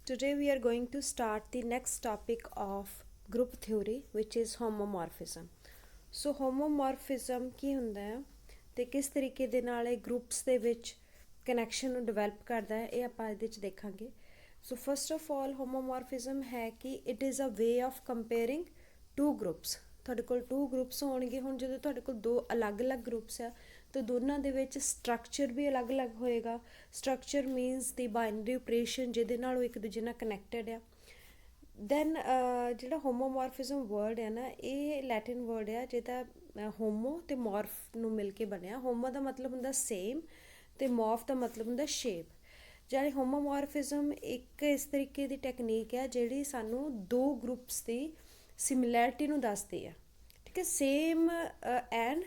Today we are going to start the next topic of group theory, which is homomorphism. So homomorphism ਕੀ ਹੁੰਦਾ ਹੈ ਤੇ ਕਿਸ ਤਰੀਕੇ ਦੇ ਨਾਲ ਇਹ ਗਰੁੱਪਸ ਦੇ ਵਿੱਚ ਕਨੈਕਸ਼ਨ ਨੂੰ ਡਿਵੈਲਪ ਕਰਦਾ ਹੈ, ਇਹ ਆਪਾਂ ਇਹਦੇ 'ਚ ਦੇਖਾਂਗੇ. So first of all homomorphism ਹੈ ਕਿ it is a way of comparing two groups. ਤੁਹਾਡੇ ਕੋਲ ਟੂ ਗਰੁੱਪਸ ਹੋਣਗੇ. ਹੁਣ ਜਦੋਂ ਤੁਹਾਡੇ ਕੋਲ ਦੋ ਅਲੱਗ-ਅਲੱਗ ਗਰੁੱਪਸ ਆ ਤਾਂ ਦੋਨਾਂ ਦੇ ਵਿੱਚ ਸਟਰਕਚਰ ਵੀ ਅਲੱਗ-ਅਲੱਗ ਹੋਏਗਾ. ਸਟਰਕਚਰ ਮੀਨਸ ਦੀ ਬਾਈਨਰੀ ਆਪਰੇਸ਼ਨ ਜਿਹਦੇ ਨਾਲ ਉਹ ਇੱਕ ਦੂਜੇ ਨਾਲ ਕਨੈਕਟਡ ਆ. ਦੈਨ ਜਿਹੜਾ ਹੋਮੋਮੋਰਫਿਜ਼ਮ ਵਰਡ ਹੈ ਨਾ, ਇਹ ਲੈਟਿਨ ਵਰਡ ਆ ਜਿਹਦਾ ਹੋਮੋ ਅਤੇ ਮੋਰਫ ਨੂੰ ਮਿਲ ਕੇ ਬਣਿਆ. ਹੋਮੋ ਦਾ ਮਤਲਬ ਹੁੰਦਾ ਸੇਮ ਅਤੇ ਮੋਰਫ ਦਾ ਮਤਲਬ ਹੁੰਦਾ ਸ਼ੇਪ. ਜਿਹੜੀ ਹੋਮੋਮੋਰਫਿਜ਼ਮ ਇੱਕ ਇਸ ਤਰੀਕੇ ਦੀ ਟੈਕਨੀਕ ਹੈ ਜਿਹੜੀ ਸਾਨੂੰ ਦੋ ਗਰੁੱਪਸ ਦੀ ਸਿਮਿਲੈਰਿਟੀ ਨੂੰ ਦੱਸਦੀ ਆ. ਠੀਕ ਹੈ, same and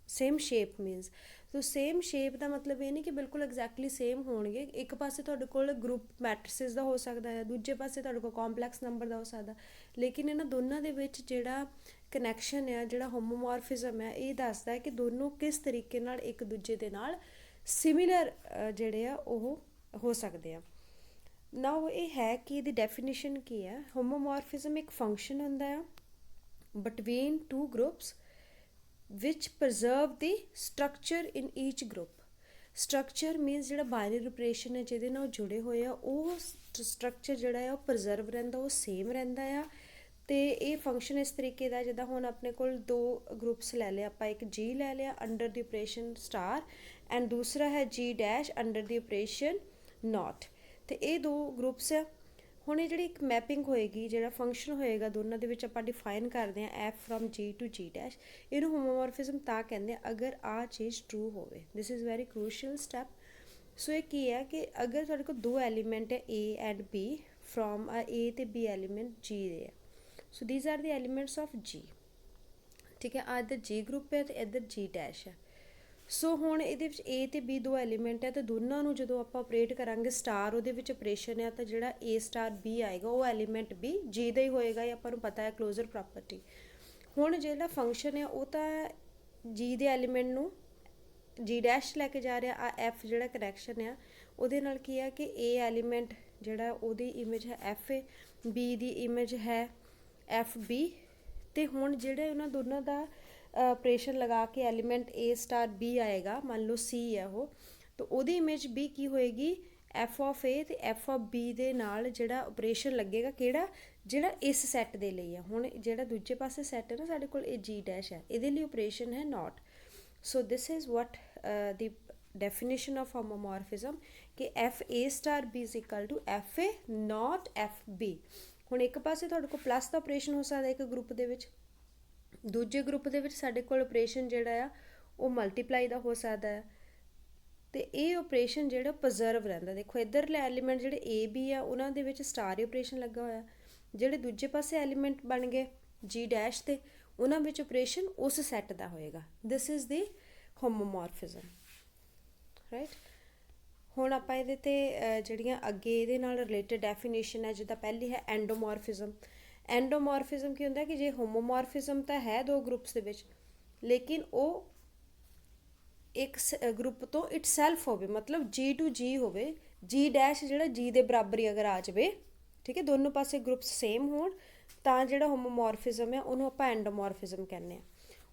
same shape means so same shape ਦਾ ਮਤਲਬ ਇਹ ਨਹੀਂ ਕਿ ਬਿਲਕੁਲ ਐਗਜ਼ੈਕਟਲੀ ਸੇਮ ਹੋਣਗੇ. ਇੱਕ ਪਾਸੇ ਤੁਹਾਡੇ ਕੋਲ ਗਰੁੱਪ ਮੈਟ੍ਰਿਸਿਸ ਦਾ ਹੋ ਸਕਦਾ ਹੈ, ਦੂਜੇ ਪਾਸੇ ਤੁਹਾਡੇ ਕੋਲ ਕੰਪਲੈਕਸ ਨੰਬਰ ਦਾ ਹੋ ਸਕਦਾ, ਲੇਕਿਨ ਇਹਨਾਂ ਦੋਨਾਂ ਦੇ ਵਿੱਚ ਜਿਹੜਾ ਕਨੈਕਸ਼ਨ ਆ, ਜਿਹੜਾ ਹੋਮੋਮੋਰਫਿਜ਼ਮ ਹੈ, ਇਹ ਦੱਸਦਾ ਹੈ ਕਿ ਦੋਨੋਂ ਕਿਸ ਤਰੀਕੇ ਨਾਲ ਇੱਕ ਦੂਜੇ ਦੇ ਨਾਲ ਸਿਮਿਲਰ ਜਿਹੜੇ ਆ ਉਹ ਹੋ ਸਕਦੇ ਆ. ਨਾਓ ਇਹ ਹੈ ਕਿ ਇਹਦੀ ਡੈਫੀਨੇਸ਼ਨ ਕੀ ਹੈ. ਹੋਮੋਮੋਰਫਿਜ਼ਮ ਇੱਕ ਫੰਕਸ਼ਨ ਹੁੰਦਾ ਆ between two groups which preserve the structure in each group. Structure means ਜਿਹੜਾ ਬਾਈਨਰੀ ਆਪਰੇਸ਼ਨ ਹੈ ਜਿਹਦੇ ਨਾਲ ਜੁੜੇ ਹੋਏ ਆ, ਉਹ ਸਟਰਕਚਰ ਜਿਹੜਾ ਹੈ ਉਹ ਪ੍ਰੀਜ਼ਰਵ ਰਹਿੰਦਾ, ਉਹ ਸੇਮ ਰਹਿੰਦਾ ਆ. ਅਤੇ ਇਹ ਫੰਕਸ਼ਨ ਇਸ ਤਰੀਕੇ ਦਾ, ਜਿੱਦਾਂ ਹੁਣ ਆਪਣੇ ਕੋਲ ਦੋ ਗਰੁੱਪਸ ਲੈ ਲਿਆ ਆਪਾਂ. ਇੱਕ ਜੀ ਲੈ ਲਿਆ under the operation star and ਦੂਸਰਾ ਹੈ ਜੀ ਡੈਸ਼ ਅੰਡਰ ਦੀ ਆਪਰੇਸ਼ਨ ਨੋਟ. ਅਤੇ ਇਹ ਦੋ ਗਰੁੱਪਸ ਆ. ਹੁਣ ਇਹ ਜਿਹੜੀ ਇੱਕ ਮੈਪਿੰਗ ਹੋਏਗੀ, ਜਿਹੜਾ ਫੰਕਸ਼ਨ ਹੋਏਗਾ ਦੋਨਾਂ ਦੇ ਵਿੱਚ, ਆਪਾਂ ਡਿਫਾਈਨ ਕਰਦੇ ਹਾਂ F from G to G dash. ਇਹਨੂੰ ਹੋਮੋਮੋਰਫਿਜ਼ਮ ਤਾਂ ਕਹਿੰਦੇ ਆ ਅਗਰ ਆਹ ਚੀਜ਼ ਟਰੂ ਹੋਵੇ. This is very crucial step. So ਇਹ ਕੀ ਹੈ ਕਿ ਅਗਰ ਤੁਹਾਡੇ ਕੋਲ ਦੋ ਐਲੀਮੈਂਟ ਹੈ ਏ ਐਂਡ ਬੀ ਫਰੋਮ ਏ ਅਤੇ ਬੀ ਐਲੀਮੈਂਟ ਜੀ ਦੇ ਆ. ਸੋ these R the elements of ਜੀ. ਠੀਕ ਹੈ, ਇੱਧਰ ਜੀ ਗਰੁੱਪ ਹੈ ਅਤੇ ਇੱਧਰ ਜੀ ਡੈਸ਼ ਹੈ. ਸੋ ਹੁਣ ਇਹਦੇ ਵਿੱਚ ਏ ਅਤੇ ਬੀ ਦੋ ਐਲੀਮੈਂਟ ਹੈ ਅਤੇ ਦੋਨਾਂ ਨੂੰ ਜਦੋਂ ਆਪਾਂ ਆਪਰੇਟ ਕਰਾਂਗੇ ਸਟਾਰ, ਉਹਦੇ ਵਿੱਚ ਆਪਰੇਸ਼ਨ ਹੈ, ਤਾਂ ਜਿਹੜਾ ਏ ਸਟਾਰ ਬੀ ਆਏਗਾ ਉਹ ਐਲੀਮੈਂਟ ਬੀ ਜੀ ਦਾ ਹੀ ਹੋਏਗਾ. ਇਹ ਆਪਾਂ ਨੂੰ ਪਤਾ ਹੈ ਕਲੋਜ਼ਰ ਪ੍ਰੋਪਰਟੀ. ਹੁਣ ਜਿਹੜਾ ਫੰਕਸ਼ਨ ਹੈ ਉਹ ਤਾਂ ਜੀ ਦੇ ਐਲੀਮੈਂਟ ਨੂੰ ਜੀ ਡੈਸ਼ ਲੈ ਕੇ ਜਾ ਰਿਹਾ. ਆ ਐਫ ਜਿਹੜਾ ਕਨੈਕਸ਼ਨ ਆ ਉਹਦੇ ਨਾਲ ਕੀ ਹੈ ਕਿ ਏ ਐਲੀਮੈਂਟ ਜਿਹੜਾ ਉਹਦੀ ਇਮੇਜ ਹੈ F A, B the image ਹੈ ਐਫ ਬੀ. ਅਤੇ ਹੁਣ ਜਿਹੜੇ ਉਹਨਾਂ ਦੋਨਾਂ ਦਾ ਆਪਰੇਸ਼ਨ ਲਗਾ ਕੇ ਐਲੀਮੈਂਟ ਏ ਸਟਾਰ ਬੀ ਆਏਗਾ, ਮੰਨ ਲਓ ਸੀ ਹੈ ਉਹ, ਤਾਂ ਉਹਦੀ ਇਮੇਜ ਬੀ ਕੀ ਹੋਏਗੀ ਐਫ ਆਫ ਏ ਅਤੇ ਐਫ ਆਫ ਬੀ ਦੇ ਨਾਲ ਜਿਹੜਾ ਆਪਰੇਸ਼ਨ ਲੱਗੇਗਾ ਕਿਹੜਾ, ਜਿਹੜਾ ਇਸ ਸੈੱਟ ਦੇ ਲਈ ਆ. ਹੁਣ ਜਿਹੜਾ ਦੂਜੇ ਪਾਸੇ ਸੈੱਟ ਹੈ ਨਾ ਸਾਡੇ ਕੋਲ, ਇਹ ਜੀ ਡੈਸ਼ ਹੈ, ਇਹਦੇ ਲਈ ਆਪਰੇਸ਼ਨ ਹੈ note. So this is what the definition of homomorphism ਕਿ F A star B is equal to F A note F B. ਹੁਣ ਇੱਕ ਪਾਸੇ ਤੁਹਾਡੇ ਕੋਲ ਪਲੱਸ ਦਾ ਆਪਰੇਸ਼ਨ ਹੋ ਸਕਦਾ ਇੱਕ ਗਰੁੱਪ ਦੇ ਵਿੱਚ, ਦੂਜੇ ਗਰੁੱਪ ਦੇ ਵਿੱਚ ਸਾਡੇ ਕੋਲ ਆਪਰੇਸ਼ਨ ਜਿਹੜਾ ਆ ਉਹ ਮਲਟੀਪਲਾਈ ਦਾ ਹੋ ਸਕਦਾ ਹੈ. ਅਤੇ ਇਹ ਆਪਰੇਸ਼ਨ ਜਿਹੜਾ ਪ੍ਰੀਜ਼ਰਵ ਰਹਿੰਦਾ. ਦੇਖੋ ਇੱਧਰਲੇ ਐਲੀਮੈਂਟ ਜਿਹੜੇ ਏ ਬੀ ਆ ਉਹਨਾਂ ਦੇ ਵਿੱਚ ਸਟਾਰ ਹੀ ਆਪਰੇਸ਼ਨ ਲੱਗਾ ਹੋਇਆ, ਜਿਹੜੇ ਦੂਜੇ ਪਾਸੇ ਐਲੀਮੈਂਟ ਬਣ ਗਏ ਜੀ ਡੈਸ਼ 'ਤੇ ਉਹਨਾਂ ਵਿੱਚ ਆਪਰੇਸ਼ਨ ਉਸ ਸੈੱਟ ਦਾ ਹੋਏਗਾ. This is the homomorphism, right. ਹੁਣ ਆਪਾਂ ਇਹਦੇ 'ਤੇ ਜਿਹੜੀਆਂ ਅੱਗੇ ਇਹਦੇ ਨਾਲ ਰਿਲੇਟਡ ਡੈਫੀਨੇਸ਼ਨ ਹੈ, ਜਿੱਦਾਂ ਪਹਿਲੀ ਹੈ ਐਂਡੋਮੋਰਫਿਜ਼ਮ. ਐਂਡੋਮੋਰਫਿਜ਼ਮ ਕੀ ਹੁੰਦਾ ਕਿ ਜੇ ਹੋਮੋਮੋਰਫਿਜ਼ਮ ਤਾਂ ਹੈ ਦੋ ਗਰੁੱਪਸ ਦੇ ਵਿੱਚ, ਲੇਕਿਨ ਉਹ ਇੱਕ ਗਰੁੱਪ ਤੋਂ ਇਟ ਸੈਲਫ ਹੋਵੇ, ਮਤਲਬ ਜੀ ਟੂ ਜੀ ਹੋਵੇ. ਜੀ ਡੈਸ਼ ਜਿਹੜਾ ਜੀ ਦੇ ਬਰਾਬਰ ਹੀ ਅਗਰ ਆ ਜਾਵੇ, ਠੀਕ ਹੈ, ਦੋਨੋਂ ਪਾਸੇ ਗਰੁੱਪਸ ਸੇਮ ਹੋਣ, ਤਾਂ ਜਿਹੜਾ ਹੋਮੋਮੋਰਫਿਜ਼ਮ ਹੈ ਉਹਨੂੰ ਆਪਾਂ ਐਂਡੋਮੋਰਫਿਜ਼ਮ ਕਹਿੰਦੇ ਹਾਂ.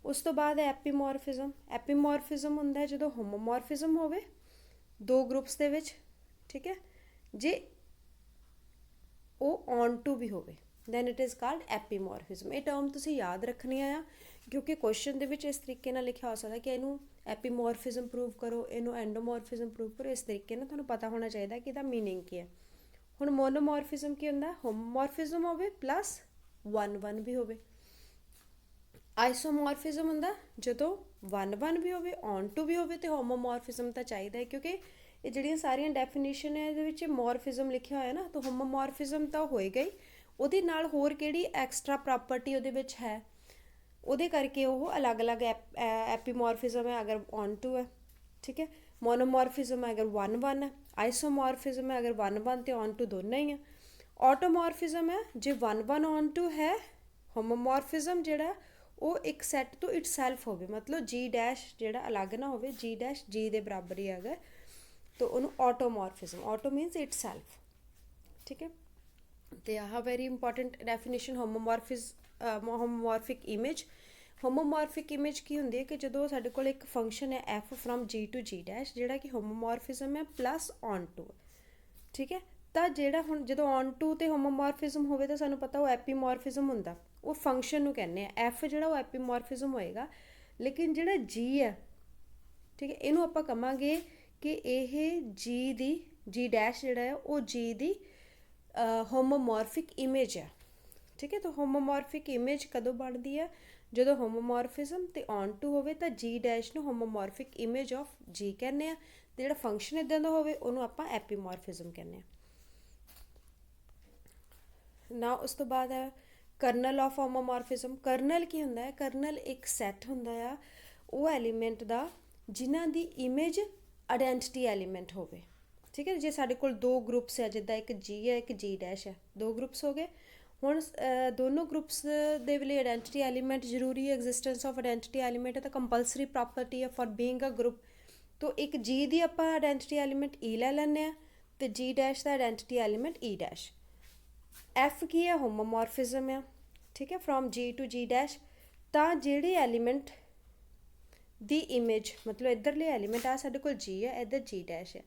ਉਸ ਤੋਂ ਬਾਅਦ ਹੈ ਐਪੀਮੋਰਫਿਜ਼ਮ. ਐਪੀਮੋਰਫਿਜ਼ਮ ਹੁੰਦਾ ਜਦੋਂ ਹੋਮੋਮੋਰਫਿਜ਼ਮ ਹੋਵੇ ਦੋ ਗਰੁੱਪਸ ਦੇ ਵਿੱਚ, ਠੀਕ ਹੈ, ਜੇ ਉਹ ਔਨ ਟੂ ਵੀ ਹੋਵੇ, ਦੈਨ ਇਟ ਇਜ਼ ਕਾਲਡ ਐਪੀਮੋਰਫਿਜ਼ਮ. ਇਹ ਟਰਮ ਤੁਸੀਂ ਯਾਦ ਰੱਖਣੀਆਂ ਆ ਕਿਉਂਕਿ ਕੁਐਸਚਨ ਦੇ ਵਿੱਚ ਇਸ ਤਰੀਕੇ ਨਾਲ ਲਿਖਿਆ ਹੋ ਸਕਦਾ ਕਿ ਇਹਨੂੰ ਐਪੀਮੋਰਫਿਜ਼ਮ ਪ੍ਰੂਵ ਕਰੋ, ਇਹਨੂੰ ਐਂਡੋਮੋਰਫਿਜ਼ਮ ਪ੍ਰੂਵ ਕਰੋ. ਇਸ ਤਰੀਕੇ ਨਾਲ ਤੁਹਾਨੂੰ ਪਤਾ ਹੋਣਾ ਚਾਹੀਦਾ ਕਿ ਇਹਦਾ ਮੀਨਿੰਗ ਕੀ ਹੈ. ਹੁਣ ਮੋਨੋਮੋਰਫਿਜ਼ਮ ਕੀ ਹੁੰਦਾ, ਹੋਮੋਮੋਰਫਿਜ਼ਮ ਹੋਵੇ ਪਲੱਸ 1 ਵੀ ਹੋਵੇ. ਆਈਸੋਮੋਰਫਿਜ਼ਮ ਹੁੰਦਾ ਜਦੋਂ 1 ਵੀ ਹੋਵੇ, ਔਨ ਟੂ ਵੀ ਹੋਵੇ, ਅਤੇ ਹੋਮੋਮੋਰਫਿਜ਼ਮ ਤਾਂ ਚਾਹੀਦਾ ਹੈ ਕਿਉਂਕਿ ਇਹ ਜਿਹੜੀਆਂ ਸਾਰੀਆਂ ਡੈਫੀਨੇਸ਼ਨ ਹੈ ਇਹਦੇ ਵਿੱਚ ਮੋਰਫਿਜ਼ਮ ਲਿਖਿਆ ਹੋਇਆ ਨਾ, ਤਾਂ ਹੋਮੋਮੋਰਫਿਜ਼ਮ ਤਾਂ ਹੋਏਗਾ ਹੀ, ਉਹਦੇ ਨਾਲ ਹੋਰ ਕਿਹੜੀ ਐਕਸਟਰਾ ਪ੍ਰੋਪਰਟੀ ਉਹਦੇ ਵਿੱਚ ਹੈ, ਉਹਦੇ ਕਰਕੇ ਉਹ ਅਲੱਗ-ਅਲੱਗ ਐਪੀਮੋਰਫਿਜ਼ਮ ਹੈ ਅਗਰ ਔਨ ਟੂ ਹੈ, ਠੀਕ ਹੈ. ਮੋਨੋਮੋਰਫਿਜ਼ਮ ਹੈ ਅਗਰ 1 ਹੈ. ਆਈਸੋਮੋਰਫਿਜ਼ਮ ਹੈ ਅਗਰ 1 ਅਤੇ ਔਨ ਟੂ ਦੋਨਾਂ ਹੀ ਆ. ਆਟੋਮੋਰਫਿਜ਼ਮ ਹੈ ਜੇ 1 ਔਨ ਟੂ ਹੈ. ਹੋਮੋਮੋਰਫਿਜ਼ਮ ਜਿਹੜਾ ਉਹ ਇੱਕ ਸੈੱਟ ਤੋਂ ਇਟ ਸੈਲਫ ਹੋਵੇ, ਮਤਲਬ ਜੀ ਡੈਸ਼ ਜਿਹੜਾ ਅਲੱਗ ਨਾ ਹੋਵੇ, ਜੀ ਡੈਸ਼ ਜੀ ਦੇ ਬਰਾਬਰ ਹੀ ਅਗਰ, ਤਾਂ ਉਹਨੂੰ automorphism, auto means itself, ठीक है। ਤੇ ਆਹ very important definition homomorphic image. Homomorphic image ਕੀ ਹੁੰਦੀ ਹੈ ਕਿ ਜਦੋਂ ਸਾਡੇ ਕੋਲ ਇੱਕ ਫੰਕਸ਼ਨ ਹੈ F from G to G dash, ਜਿਹੜਾ ਕਿ ਹੋਮੋਮੋਰਫਿਜ਼ਮ ਹੈ ਪਲੱਸ ਔਨ ਟੂ, ਠੀਕ ਹੈ। ਤਾਂ ਜਿਹੜਾ ਹੁਣ ਜਦੋਂ ਔਨ ਟੂ ਤੇ ਹੋਮੋਮੋਰਫਿਜ਼ਮ ਹੋਵੇ ਤਾਂ ਸਾਨੂੰ ਪਤਾ ਉਹ ਐਪੀਮੋਰਫਿਜ਼ਮ ਹੁੰਦਾ, ਉਹ ਫੰਕਸ਼ਨ ਨੂੰ ਕਹਿੰਦੇ ਆ। ਐਫ ਜਿਹੜਾ ਉਹ ਐਪੀਮੋਰਫਿਜ਼ਮ ਹੋਏਗਾ, ਲੇਕਿਨ ਜਿਹੜਾ ਜੀ ਹੈ, ਠੀਕ ਹੈ, ਇਹਨੂੰ ਆਪਾਂ ਕਹਾਂਗੇ ਕਿ ਇਹ ਜੀ ਡੈਸ਼ ਜਿਹੜਾ ਹੈ ਉਹ ਜੀ ਦੀ ਹੋਮੋਮੋਰਫਿਕ ਇਮੇਜ ਹੈ, ਠੀਕ ਹੈ। ਤਾਂ ਹੋਮੋਮੋਰਫਿਕ ਇਮੇਜ ਕਦੋਂ ਬਣਦੀ ਹੈ? ਜਦੋਂ ਹੋਮੋਮੋਰਫਿਜ਼ਮ ਤੇ ਔਨ ਟੂ ਹੋਵੇ ਤਾਂ ਜੀ ਡੈਸ਼ ਨੂੰ ਹੋਮੋਮੋਰਫਿਕ ਇਮੇਜ ਆਫ ਜੀ ਕਹਿੰਦੇ ਆ, ਤੇ ਜਿਹੜਾ ਫੰਕਸ਼ਨ ਇੱਦਾਂ ਦਾ ਹੋਵੇ ਉਹਨੂੰ ਆਪਾਂ ਐਪੀਮੋਰਫਿਜ਼ਮ ਕਹਿੰਦੇ ਆ। ਨਾ ਉਸ ਤੋਂ ਬਾਅਦ ਹੈ ਕਰਨਲ ਆਫ ਹੋਮੋਮੋਰਫਿਜ਼ਮ। ਕਰਨਲ ਕੀ ਹੁੰਦਾ ਹੈ? ਕਰਨਲ ਇੱਕ ਸੈੱਟ ਹੁੰਦਾ ਆ ਉਹ ਐਲੀਮੈਂਟ ਦਾ ਜਿਨ੍ਹਾਂ ਦੀ ਇਮੇਜ ਆਇਡੈਂਟੀਟੀ ਐਲੀਮੈਂਟ ਹੋਵੇ, ਠੀਕ ਹੈ। ਜੇ ਸਾਡੇ ਕੋਲ ਦੋ ਗਰੁੱਪਸ ਹੈ, ਜਿੱਦਾਂ ਇੱਕ ਜੀ ਹੈ ਇੱਕ ਜੀ ਡੈਸ਼ ਹੈ, ਦੋ ਗਰੁੱਪਸ ਹੋ ਗਏ। ਹੁਣ ਦੋਨੋਂ ਗਰੁੱਪਸ ਦੇ ਲਈ ਆਇਡੈਂਟੀਟੀ ਐਲੀਮੈਂਟ ਜ਼ਰੂਰੀ ਹੈ, ਐਗਜ਼ਿਸਟੈਂਸ ਆਫ ਆਇਡੈਂਟੀਟੀ ਐਲੀਮੈਂਟ ਹੈ ਤਾਂ ਕੰਪਲਸਰੀ ਪ੍ਰੋਪਰਟੀ ਹੈ ਫॉर ਬੀਇੰਗ ਅ ਗਰੁੱਪ। ਤਾਂ ਇੱਕ ਜੀ ਦੀ ਆਪਾਂ ਆਇਡੈਂਟੀਟੀ ਐਲੀਮੈਂਟ ਈ ਲੈ ਲੈਂਦੇ ਹਾਂ ਤੇ ਜੀ ਡੈਸ਼ ਦਾ ਆਇਡੈਂਟੀਟੀ ਐਲੀਮੈਂਟ ਈ ਡੈਸ਼। ਐਫ ਕੀ ਹੈ? ਹੋਮੋਮੋਰਫਿਜ਼ਮ ਹੈ, ਠੀਕ ਹੈ, from G to G dash. ਤਾਂ ਜਿਹੜੇ ਐਲੀਮੈਂਟ ਦੀ ਇਮੇਜ, ਮਤਲਬ ਇੱਧਰਲੇ ਐਲੀਮੈਂਟ ਆ ਸਾਡੇ ਕੋਲ ਜੀ ਹੈ, ਇੱਧਰ ਜੀ ਡੈਸ਼ ਹੈ,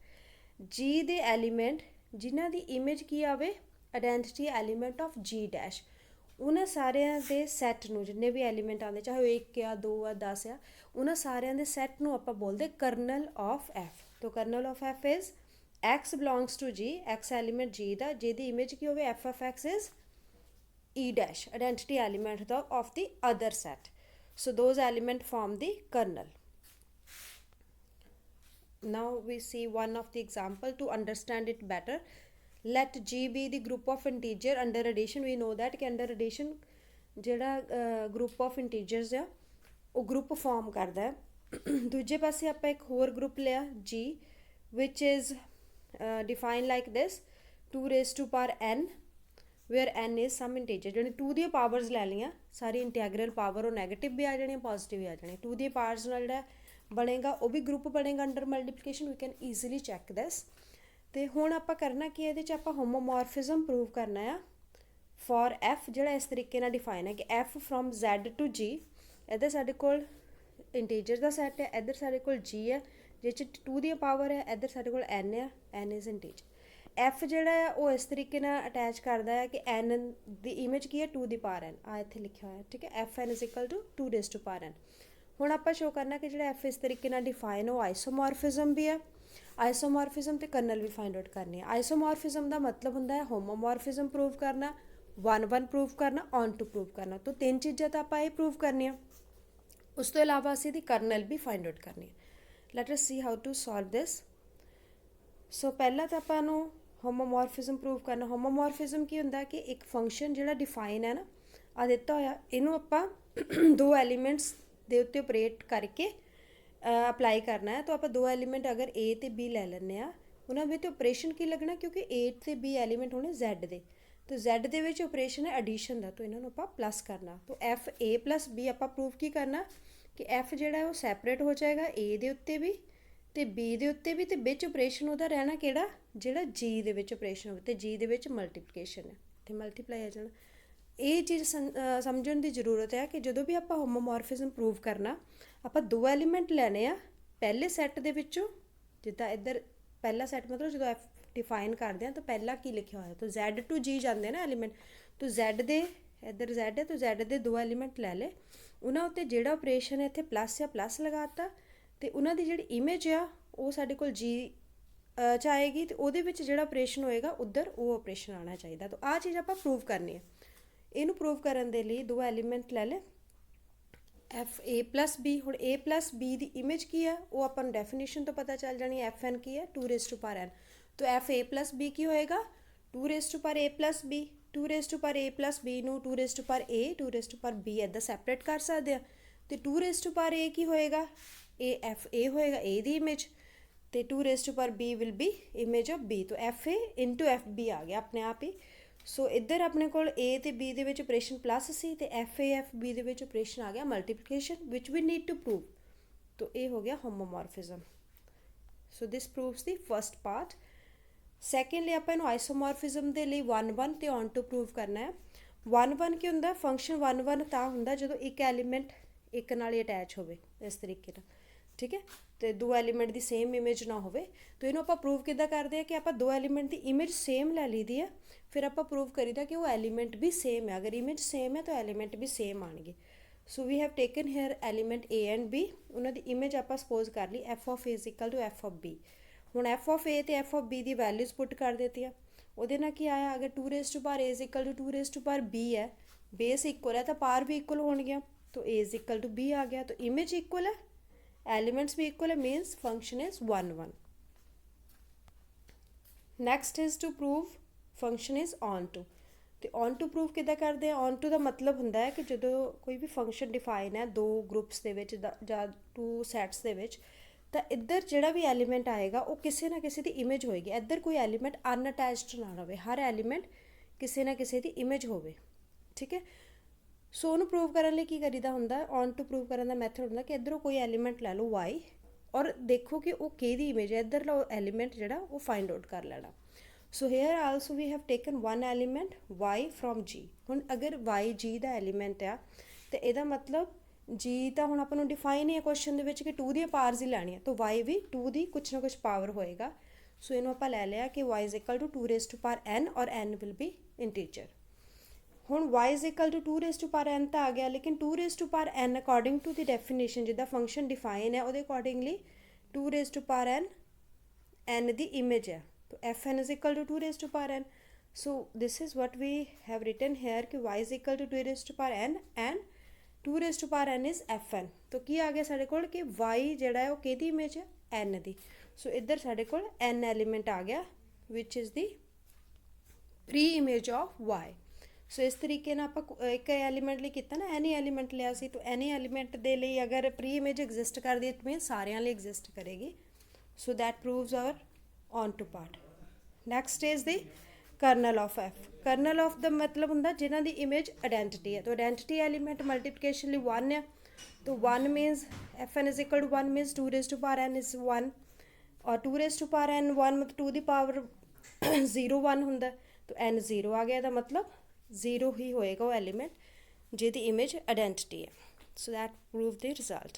ਜੀ ਦੇ ਐਲੀਮੈਂਟ ਜਿਨ੍ਹਾਂ ਦੀ ਇਮੇਜ ਕੀ ਆਵੇ? ਆਇਡੈਂਟੀਟੀ ਐਲੀਮੈਂਟ ਆਫ ਜੀ ਡੈਸ਼, ਉਹਨਾਂ ਸਾਰਿਆਂ ਦੇ ਸੈੱਟ ਨੂੰ, ਜਿੰਨੇ ਵੀ ਐਲੀਮੈਂਟ ਆਉਂਦੇ, ਚਾਹੇ ਉਹ 1 ਆ 2 ਆ 10 ਆ, ਉਹਨਾਂ ਸਾਰਿਆਂ ਦੇ ਸੈੱਟ ਨੂੰ ਆਪਾਂ ਬੋਲਦੇ ਕਰਨਲ ਆਫ ਐਫ। ਤਾਂ kernel of F is x belongs to G, x element G ਦਾ, ਜਿਹਦੀ ਇਮੇਜ ਕੀ ਹੋਵੇ? F of X is E dash, identity element ਦਾ of the other set. So those element form the kernel. Now we see one of the example to understand it better. Let G be the group of integer under addition. We know that कि under addition ਜਿਹੜਾ group of integers ਆ ਉਹ group form ਕਰਦਾ ਹੈ। ਦੂਜੇ ਪਾਸੇ ਆਪਾਂ ਇੱਕ ਹੋਰ group ਲਿਆ G which is defined like this, 2 raised to power n where n is some integer। ਜਿਹੜੀ 2 ਦੀਆਂ ਪਾਵਰਸ ਲੈ ਲਈਆਂ, ਸਾਰੀ ਇੰਟੈਗਰਲ ਪਾਵਰ ਉਹ ਨੈਗੇਟਿਵ ਵੀ ਆ ਜਾਣੀ, ਪੋਜ਼ਿਟਿਵ ਵੀ ਆ ਜਾਣੀ। 2 ਦੀਆਂ ਪਾਵਰਸ ਨਾਲ ਜਿਹੜਾ ਬਣੇਗਾ ਉਹ ਵੀ ਗਰੁੱਪ ਬਣੇਗਾ under multiplication. We can easily check this. ਤੇ ਹੁਣ ਆਪਾਂ ਕਰਨਾ ਕੀ, ਇਹਦੇ 'ਚ ਆਪਾਂ ਹੋਮੋਮੋਰਫਿਜ਼ਮ ਪ੍ਰੂਵ ਕਰਨਾ ਆ ਫॉर ਐਫ, ਜਿਹੜਾ ਇਸ ਤਰੀਕੇ ਨਾਲ ਡਿਫਾਈਨ ਹੈ ਕਿ ਐਫ ਫਰੋਮ ਜ਼ੈਡ ਟੂ ਜੀ। ਇੱਧਰ ਸਾਡੇ ਕੋਲ ਇੰਟੀਜਰ ਦਾ ਸੈੱਟ ਹੈ, ਇੱਧਰ ਸਾਡੇ ਕੋਲ ਜੀ ਹੈ ਜਿਸ 'ਚ 2 ਦੀ ਪਾਵਰ ਹੈ, ਇੱਧਰ ਸਾਡੇ ਕੋਲ n ਹੈ, n ਇਜ਼ ਇੰਟੀਜਰ। ਐਫ ਜਿਹੜਾ ਆ ਉਹ ਇਸ ਤਰੀਕੇ ਨਾਲ ਅਟੈਚ ਕਰਦਾ ਹੈ ਕਿ n ਦੀ ਇਮੇਜ ਕੀ ਹੈ? 2 ਦੀ ਪਾਵਰ n, ਆ ਇੱਥੇ ਲਿਖਿਆ ਹੋਇਆ, ਠੀਕ ਹੈ। F n is equal to 2 raise to power n। ਹੁਣ ਆਪਾਂ ਸ਼ੋ ਕਰਨਾ ਕਿ ਜਿਹੜਾ ਐਫ ਇਸ ਤਰੀਕੇ ਨਾਲ ਡਿਫਾਈਨ ਉਹ ਆਈਸੋਮੋਰਫਿਜ਼ਮ ਵੀ ਹੈ। ਆਈਸੋਮੋਰਫਿਜ਼ਮ ਤੇ ਕਰਨਲ ਵੀ ਫਾਈਂਡ ਆਊਟ ਕਰਨੀ ਹੈ। ਆਈਸੋਮੋਰਫਿਜ਼ਮ ਦਾ ਮਤਲਬ ਹੁੰਦਾ ਹੈ ਹੋਮੋਮੋਰਫਿਜ਼ਮ ਪ੍ਰੂਵ ਕਰਨਾ, 1 ਪ੍ਰੂਵ ਕਰਨਾ, ਔਨ ਟੂ ਪ੍ਰੂਵ ਕਰਨਾ। ਤਾਂ 3 ਚੀਜ਼ਾਂ ਤਾਂ ਆਪਾਂ ਇਹ ਪ੍ਰੂਵ ਕਰਨੀਆਂ। ਉਸ ਤੋਂ ਇਲਾਵਾ ਅਸੀਂ ਇਹਦੀ ਕਰਨਲ ਵੀ ਫਾਈਂਡ ਆਊਟ ਕਰਨੀ ਹੈ। Let us see how to solve this. So ਪਹਿਲਾਂ ਤਾਂ ਆਪਾਂ ਨੂੰ ਹੋਮੋਮੋਰਫਿਜ਼ਮ ਪ੍ਰੂਵ ਕਰਨਾ। ਹੋਮੋਮੋਰਫਿਜ਼ਮ ਕੀ ਹੁੰਦਾ ਕਿ ਇੱਕ ਫੰਕਸ਼ਨ ਜਿਹੜਾ ਡਿਫਾਈਨ ਹੈ ਨਾ, ਆ ਦਿੱਤਾ ਹੋਇਆ, ਇਹਨੂੰ ਆਪਾਂ 2 ਐਲੀਮੈਂਟਸ ਦੇ ਉੱਤੇ ਆਪਰੇਟ ਕਰਕੇ ਅਪਲਾਈ ਕਰਨਾ ਹੈ। ਤਾਂ ਆਪਾਂ 2 ਐਲੀਮੈਂਟ ਅਗਰ A ਤੇ B ਲੈ ਲੈਂਦੇ ਆ, ਉਹਨਾਂ ਵਿੱਚ ਆਪਰੇਸ਼ਨ ਕੀ ਲੱਗਣਾ? ਕਿਉਂਕਿ A ਤੇ B ਐਲੀਮੈਂਟ ਹੋਣੇ Z ਦੇ, ਤਾਂ Z ਦੇ ਵਿੱਚ ਆਪਰੇਸ਼ਨ ਹੈ ਐਡੀਸ਼ਨ ਦਾ, ਤਾਂ ਇਹਨਾਂ ਨੂੰ ਆਪਾਂ ਪਲੱਸ ਕਰਨਾ। ਤਾਂ ਐਫ A ਪਲੱਸ B ਆਪਾਂ ਪ੍ਰੂਵ ਕੀ ਕਰਨਾ ਕਿ ਐਫ ਜਿਹੜਾ ਉਹ ਸੈਪਰੇਟ ਹੋ ਜਾਏਗਾ A ਦੇ ਉੱਤੇ ਵੀ ਤੇ B ਦੇ ਉੱਤੇ ਵੀ, ਤੇ ਵਿੱਚ ਆਪਰੇਸ਼ਨ ਉਹਦਾ ਰਹਿਣਾ ਕਿਹੜਾ? ਜਿਹੜਾ G ਦੇ ਵਿੱਚ ਆਪਰੇਸ਼ਨ ਹੋਵੇ, ਤੇ G ਦੇ ਵਿੱਚ ਮਲਟੀਪਲੀਕੇਸ਼ਨ ਹੈ, ਤੇ ਮਲਟੀਪਲਾਈ ਆ ਜਾਣਾ। ਇਹ ਚੀਜ਼ ਸਮਝਣ ਦੀ ਜ਼ਰੂਰਤ ਹੈ ਕਿ ਜਦੋਂ ਵੀ ਆਪਾਂ ਹੋਮੋਮੋਰਫਿਜ਼ਮ ਪ੍ਰੂਵ ਕਰਨਾ, ਆਪਾਂ 2 ਐਲੀਮੈਂਟ ਲੈਣੇ ਆ ਪਹਿਲੇ ਸੈੱਟ ਦੇ ਵਿੱਚੋਂ। ਜਿੱਦਾਂ ਇੱਧਰ ਪਹਿਲਾ ਸੈੱਟ ਮਤਲਬ ਜਦੋਂ ਐਫ ਡਿਫਾਈਨ ਕਰਦੇ ਹਾਂ ਤਾਂ ਪਹਿਲਾਂ ਕੀ ਲਿਖਿਆ ਹੋਇਆ, ਤਾਂ Z ਟੂ G ਜਾਂਦੇ ਨਾ ਐਲੀਮੈਂਟ, ਤਾਂ Z ਦੇ ਇੱਧਰ Z ਹੈ ਤਾਂ Z ਦੇ 2 ਐਲੀਮੈਂਟ ਲੈ ਲਏ, ਉਹਨਾਂ ਉੱਤੇ ਜਿਹੜਾ ਆਪਰੇਸ਼ਨ ਹੈ ਇੱਥੇ ਪਲੱਸ ਆ ਪਲੱਸ ਲਗਾਤਾ, ਤੇ ਉਹਨਾਂ ਦੀ ਜਿਹੜੀ ਇਮੇਜ ਆ ਉਹ ਸਾਡੇ ਕੋਲ G 'ਚ ਆਏਗੀ, ਤੇ ਉਹਦੇ ਵਿੱਚ ਜਿਹੜਾ ਆਪਰੇਸ਼ਨ ਹੋਏਗਾ ਉੱਧਰ ਉਹ ਆਪਰੇਸ਼ਨ ਆਉਣਾ ਚਾਹੀਦਾ। ਤਾਂ ਆਹ ਚੀਜ਼ ਆਪਾਂ ਪ੍ਰੂਵ ਕਰਨੀ ਹੈ। ਇਹਨੂੰ ਪ੍ਰੂਵ ਕਰਨ ਦੇ ਲਈ 2 ਐਲੀਮੈਂਟ ਲੈ ਲੈ ਐਫ A ਪਲੱਸ B। ਹੁਣ A plus B the image ਕੀ ਹੈ ਉਹ ਆਪਾਂ ਨੂੰ ਡੈਫੀਨੇਸ਼ਨ ਤੋਂ ਪਤਾ ਚੱਲ ਜਾਣੀ। ਐਫ ਐਨ ਕੀ ਹੈ? 2 ਰੇਜ਼ ਟੂ ਪਾਵਰ n। ਤਾਂ ਐਫ A ਪਲੱਸ B ਕੀ ਹੋਏਗਾ? 2 raise to power A plus B। 2 raise to power A plus B ਨੂੰ 2 raise to power A 2 raise to power B ਇੱਦਾਂ ਸੈਪਰੇਟ ਕਰ ਸਕਦੇ ਆ। ਅਤੇ 2 ਰੇਜ਼ ਟੂ ਪਾਵਰ A ਕੀ ਹੋਏਗਾ? ਇਹ ਐਫ A ਹੋਏਗਾ, A ਦੀ ਇਮੇਜ, ਅਤੇ 2 raise to power B will be image of B। ਤਾਂ f A into F B ਆ ਗਿਆ ਆਪਣੇ ਆਪ ਹੀ। ਸੋ ਇੱਧਰ ਆਪਣੇ ਕੋਲ A ਤੇ B ਦੇ ਵਿੱਚ ਆਪਰੇਸ਼ਨ ਪਲੱਸ ਸੀ, ਅਤੇ ਐਫ A ਐਫ B ਦੇ ਵਿੱਚ ਆਪਰੇਸ਼ਨ ਆ ਗਿਆ multiplication, which we need to prove. ਤਾਂ ਇਹ ਹੋ ਗਿਆ homomorphism. So this proves the first part. Secondly ਆਪਾਂ ਇਹਨੂੰ ਆਈਸੋਮੋਰਫਿਜ਼ਮ ਦੇ ਲਈ 1-1 ਤੇ ਔਨ ਟੂ ਪ੍ਰੂਵ ਕਰਨਾ ਹੈ। 1-1 ਕੀ ਹੁੰਦਾ, ਫੰਕਸ਼ਨ 1-1 ਤਾਂ ਹੁੰਦਾ ਜਦੋਂ ਇੱਕ ਐਲੀਮੈਂਟ ਇੱਕ ਨਾਲ ਹੀ ਅਟੈਚ ਹੋਵੇ ਇਸ ਤਰੀਕੇ ਨਾਲ, ਠੀਕ ਹੈ, ਤੇ ਦੋ ਐਲੀਮੈਂਟ ਦੀ ਸੇਮ ਇਮੇਜ ਨਾ ਹੋਵੇ। ਤਾਂ ਇਹਨੂੰ ਆਪਾਂ ਪ੍ਰੂਵ ਕਿੱਦਾਂ ਕਰਦੇ ਹਾਂ ਕਿ ਆਪਾਂ ਦੋ ਐਲੀਮੈਂਟ ਦੀ ਇਮੇਜ ਸੇਮ ਲੈ ਲਈਦੀ ਹੈ, ਫਿਰ ਆਪਾਂ ਪ੍ਰੂਵ ਕਰੀਦਾ ਕਿ ਉਹ ਐਲੀਮੈਂਟ ਵੀ ਸੇਮ ਹੈ। ਅਗਰ ਇਮੇਜ ਸੇਮ ਹੈ ਤਾਂ ਐਲੀਮੈਂਟ ਵੀ ਸੇਮ ਆਣਗੇ। So we have taken here element A and B, ਉਹਨਾਂ ਦੀ ਇਮੇਜ ਆਪਾਂ ਸਪੋਜ਼ ਕਰ ਲਈ f of A is equal to f of B। ਹੁਣ f of A ਤੇ f of B ਦੀ ਵੈਲਿਊਜ਼ ਪੁੱਟ ਕਰ ਦਿੱਤੀਆਂ। ਉਹਦੇ ਨਾਲ ਕੀ ਆਇਆ, ਅਗਰ 2 raise to power A is equal to 2 raise to power B ਹੈ, ਬੇਸ ਇਕੁਅਲ ਹੈ ਤਾਂ ਪਾਰ ਵੀ ਇਕੁਅਲ ਹੋਣਗੀਆਂ, ਤਾਂ A is equal to B ਆ ਗਿਆ। ਤਾਂ ਇਮੇਜ ਇਕੁਅਲ ਹੈ, elements भी equal है, means function is 1-1. next is to prove function is on to। ਤੇ on to prove ਕਿੱਦਾਂ ਕਰਦੇ ਆ? on to ਦਾ ਮਤਲਬ ਹੁੰਦਾ ਹੈ ਕਿ ਜਦੋਂ ਕੋਈ ਵੀ ਫੰਕਸ਼ਨ ਡਿਫਾਈਨ ਹੈ ਦੋ ਗਰੁੱਪਸ ਦੇ ਵਿੱਚ ਜਾਂ ਟੂ ਸੈਟਸ ਦੇ ਵਿੱਚ, ਤਾਂ ਇੱਧਰ ਜਿਹੜਾ ਵੀ ਐਲੀਮੈਂਟ ਆਏਗਾ ਉਹ ਕਿਸੇ ਨਾ ਕਿਸੇ ਦੀ ਇਮੇਜ ਹੋਏਗੀ। ਇੱਧਰ ਕੋਈ ਐਲੀਮੈਂਟ ਅਨਅਟੈਚਡ ਨਾ ਰਹੇ, ਹਰ ਐਲੀਮੈਂਟ ਕਿਸੇ ਨਾ ਕਿਸੇ ਦੀ ਇਮੇਜ ਹੋਵੇ, ਠੀਕ ਹੈ। ਸੋ ਉਹਨੂੰ ਪ੍ਰੂਵ ਕਰਨ ਲਈ ਕੀ ਕਰੀਦਾ ਹੁੰਦਾ, ਔਨ ਟੂ ਪ੍ਰੂਵ ਕਰਨ ਦਾ ਮੈਥਡ ਹੁੰਦਾ ਕਿ ਇੱਧਰੋਂ ਕੋਈ ਐਲੀਮੈਂਟ ਲੈ ਲਓ y, ਔਰ ਦੇਖੋ ਕਿ ਉਹ ਕਿਹਦੀ ਇਮੇਜ ਹੈ, ਇੱਧਰਲਾ ਐਲੀਮੈਂਟ ਜਿਹੜਾ ਉਹ ਫਾਈਂਡ ਆਊਟ ਕਰ ਲੈਣਾ। So here also we have taken one element y from g। ਹੁਣ ਅਗਰ y g ਦਾ ਐਲੀਮੈਂਟ ਆ ਤੇ ਇਹਦਾ ਮਤਲਬ g ਤਾਂ ਹੁਣ ਆਪਾਂ ਨੂੰ ਡਿਫਾਈਨ ਹੀ ਹੈ ਕੁਐਸਚਨ ਦੇ ਵਿੱਚ ਕਿ 2 ਦੀਆਂ ਪਾਵਰਸ ਹੀ ਲੈਣੀਆਂ, ਤਾਂ y ਵੀ 2 ਦੀ ਕੁਛ ਨਾ ਕੁਛ ਪਾਵਰ ਹੋਏਗਾ। ਸੋ ਇਹਨੂੰ ਆਪਾਂ ਲੈ ਲਿਆ ਕਿ y is equal to 2 raise to power n ਔਰ n ਵਿਲ ਬੀ ਇੰਟੀਜਰ। ਹੁਣ y is equal to 2 raise to power n ਤਾਂ ਆ ਗਿਆ, ਲੇਕਿਨ 2 raise to power n according to the definition ਜਿੱਦਾਂ ਫੰਕਸ਼ਨ ਡਿਫਾਈਨ ਹੈ ਉਹਦੇ accordingly 2 raise to power n n ਦੀ ਇਮੇਜ ਹੈ, तो fn is equal to 2 raised to power n। so this is what we have written here कि y is equal to 2 raised to power n and 2 raised to power n is fn। तो ਕੀ ਆ ਗਿਆ ਸਾਡੇ ਕੋਲ ਕਿ y ਜਿਹੜਾ ਹੈ ਉਹ ਕਿਹਦੀ ਇਮੇਜ ਹੈ, n ਦੀ। ਸੋ ਇੱਧਰ ਸਾਡੇ ਕੋਲ n ਐਲੀਮੈਂਟ ਆ ਗਿਆ which is the pre image of y। ਸੋ ਇਸ ਤਰੀਕੇ ਨਾਲ ਆਪਾਂ ਇੱਕ ਐਲੀਮੈਂਟ ਲਈ ਕੀਤਾ ਨਾ, ਐਨੀ ਐਲੀਮੈਂਟ ਲਿਆ ਸੀ, ਤਾਂ ਐਨੀ ਐਲੀਮੈਂਟ ਦੇ ਲਈ ਅਗਰ ਪ੍ਰੀ ਇਮੇਜ ਐਗਜ਼ਿਸਟ ਕਰਦੀ ਹੈ ਤਾਂ ਮੀਨਸ ਸਾਰਿਆਂ ਲਈ ਐਗਜ਼ਿਸਟ ਕਰੇਗੀ। So that proves our onto part. Next is the kernel of F. Kernel of ਦਾ ਮਤਲਬ ਹੁੰਦਾ ਜਿਨ੍ਹਾਂ ਦੀ ਇਮੇਜ ਆਇਡੈਂਟੀਟੀ ਹੈ, ਤਾਂ ਆਇਡੈਂਟੀਟੀ ਐਲੀਮੈਂਟ ਮਲਟੀਪਲੀਕੇਸ਼ਨ ਲਈ 1 ਹੈ, ਤਾਂ 1 means fn is equal to 1 means 2 raise to power n is 1, ਔਰ 2 ਰੇਜ਼ ਟੂ ਪਾਵਰ n 1 ਮਤਲਬ 2 ਦੀ ਪਾਵਰ 0 1 ਹੁੰਦਾ, ਤਾਂ n 0 ਆ ਗਿਆ, ਇਹਦਾ ਮਤਲਬ 0 ਹੀ ਹੋਏਗਾ ਉਹ ਐਲੀਮੈਂਟ ਜਿਹਦੀ ਇਮੇਜ ਆਇਡੈਂਟੀਟੀ ਹੈ। So that prove the result.